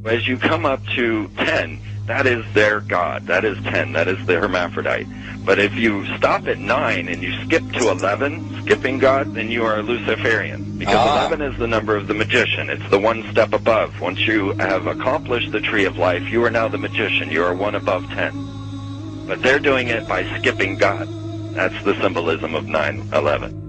As you come up to 10, that is their god. That is 10. That is the hermaphrodite. But if you stop at 9 and you skip to 11, skipping God, then you are a Luciferian. Because 11 is the number of the magician. It's the one step above. Once you have accomplished the tree of life, you are now the magician. You are one above 10. But they're doing it by skipping God. That's the symbolism of 9/11.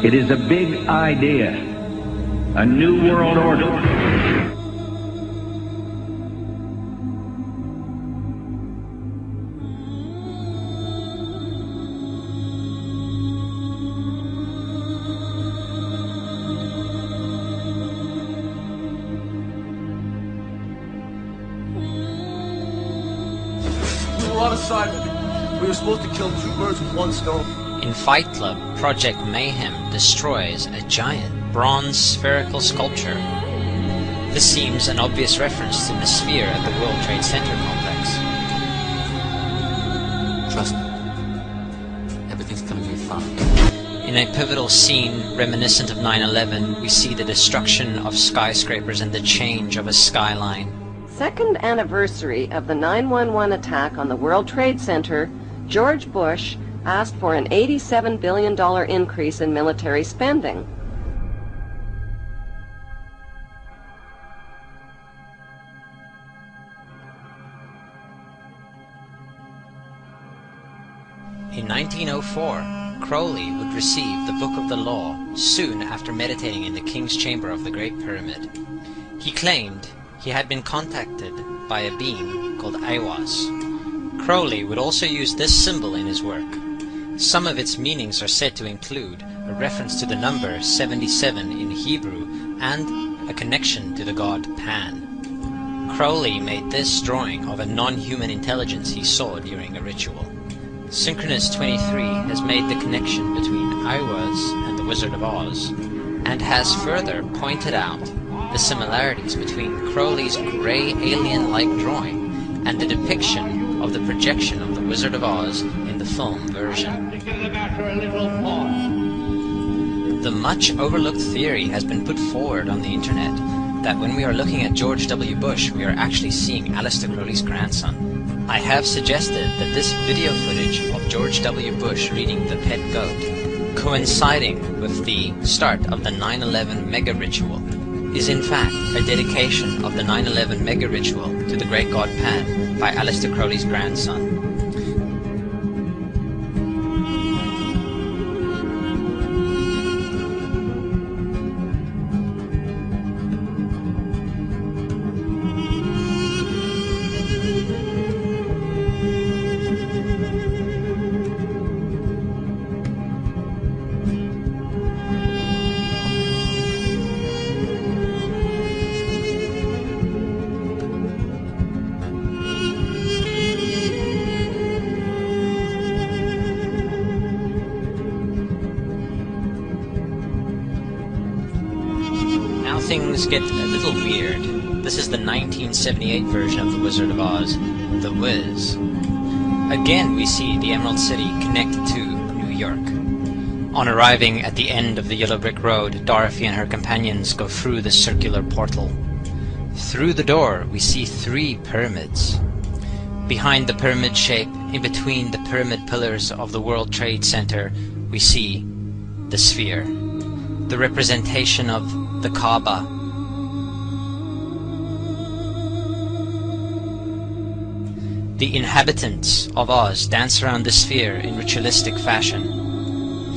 It is a big idea, a new world order. We were on assignment. We were supposed to kill 2 birds with 1 stone. In Fight Club, Project Mayhem destroys a giant bronze spherical sculpture. This seems an obvious reference to the sphere at the World Trade Center complex. Trust me, everything's gonna be fine. In a pivotal scene reminiscent of 9/11, we see the destruction of skyscrapers and the change of a skyline. Second anniversary of the 9/11 attack on the World Trade Center, George Bush asked for an $87 billion increase in military spending. In 1904, Crowley would receive the Book of the Law soon after meditating in the King's Chamber of the Great Pyramid. He claimed he had been contacted by a being called Aiwass. Crowley would also use this symbol in his work. Some of its meanings are said to include a reference to the number 77 in Hebrew and a connection to the god Pan. Crowley made this drawing of a non-human intelligence he saw during a ritual. Synchronous 23 has made the connection between Aiwass and the Wizard of Oz, and has further pointed out the similarities between Crowley's grey alien-like drawing and the depiction of the projection of the Wizard of Oz in the film version. The much overlooked theory has been put forward on the internet that when we are looking at George W. Bush, we are actually seeing Aleister Crowley's grandson. I have suggested that this video footage of George W. Bush reading The Pet Goat, coinciding with the start of the 9/11 mega ritual, is in fact a dedication of the 9/11 mega ritual to the great god Pan by Aleister Crowley's grandson. Things get a little weird. This is the 1978 version of The Wizard of Oz, The Wiz. Again we see the Emerald City connected to New York. On arriving at the end of the Yellow Brick Road, Dorothy and her companions go through the circular portal. Through the door we see 3 pyramids. Behind the pyramid shape, in between the pyramid pillars of the World Trade Center, we see the sphere, the representation of the Kaaba. The inhabitants of Oz dance around the sphere in ritualistic fashion.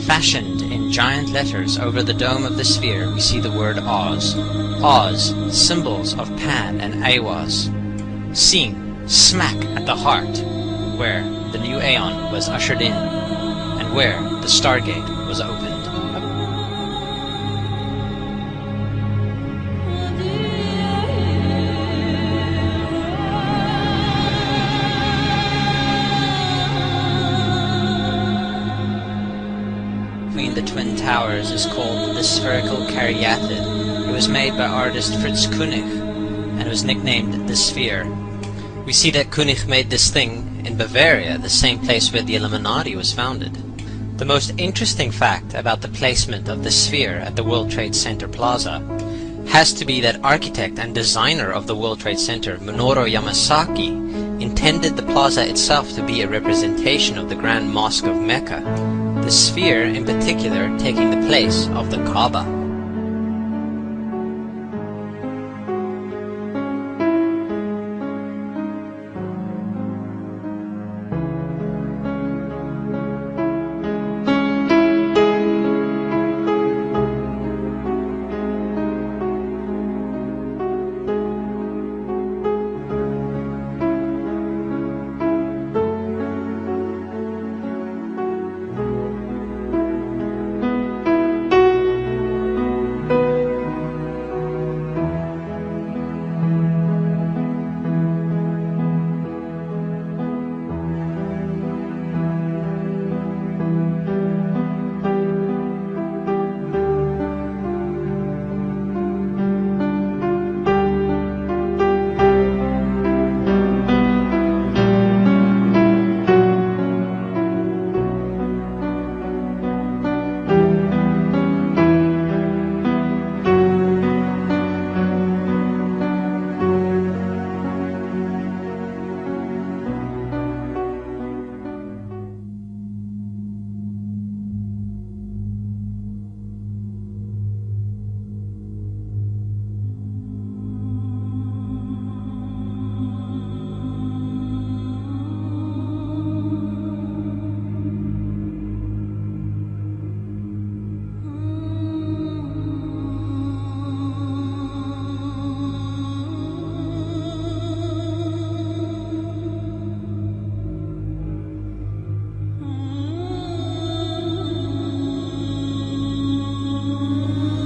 Fashioned in giant letters over the dome of the sphere, we see the word Oz. Oz, symbols of Pan and Aiwass, seen smack at the heart where the new Aeon was ushered in and and where the Stargate was opened. Between the twin towers is called the spherical caryatid. It was made by artist Fritz Koenig and was nicknamed the Sphere. We see that Koenig made this thing in Bavaria, the same place where the Illuminati was founded. The most interesting fact about the placement of the Sphere at the World Trade Center Plaza has to be that architect and designer of the World Trade Center, Minoru Yamasaki, intended the plaza itself to be a representation of the Grand Mosque of Mecca, the Sphere in particular taking the place of the Kaaba.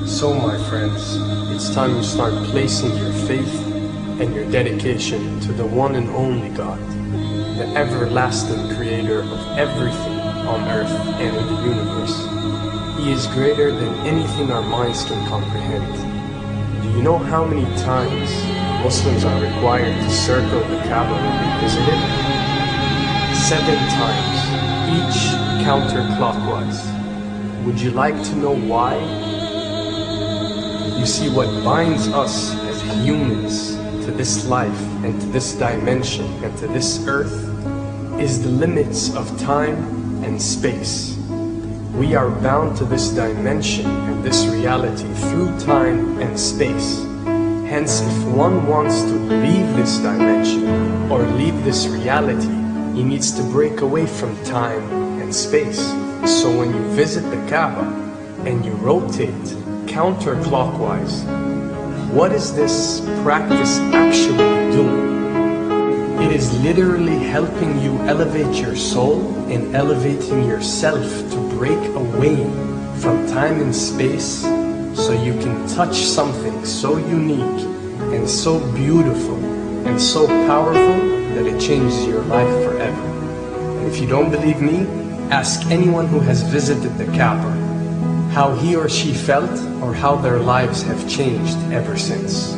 So, my friends, it's time you start placing your faith and your dedication to the one and only God, the everlasting creator of everything on earth and in the universe. He is greater than anything our minds can comprehend. Do you know how many times Muslims are required to circle the Kaaba when they visit it? 7 times, each counterclockwise. Would you like to know why? You see, what binds us as humans to this life and to this dimension and to this earth is the limits of time and space. We are bound to this dimension and this reality through time and space. Hence, if one wants to leave this dimension or leave this reality, he needs to break away from time and space. So when you visit the Kaaba and you rotate counterclockwise, what is this practice actually doing? It is literally helping you elevate your soul and elevating yourself to break away from time and space so you can touch something so unique and so beautiful and so powerful that it changes your life forever. And if you don't believe me, ask anyone who has visited the Kaaba how he or she felt or how their lives have changed ever since.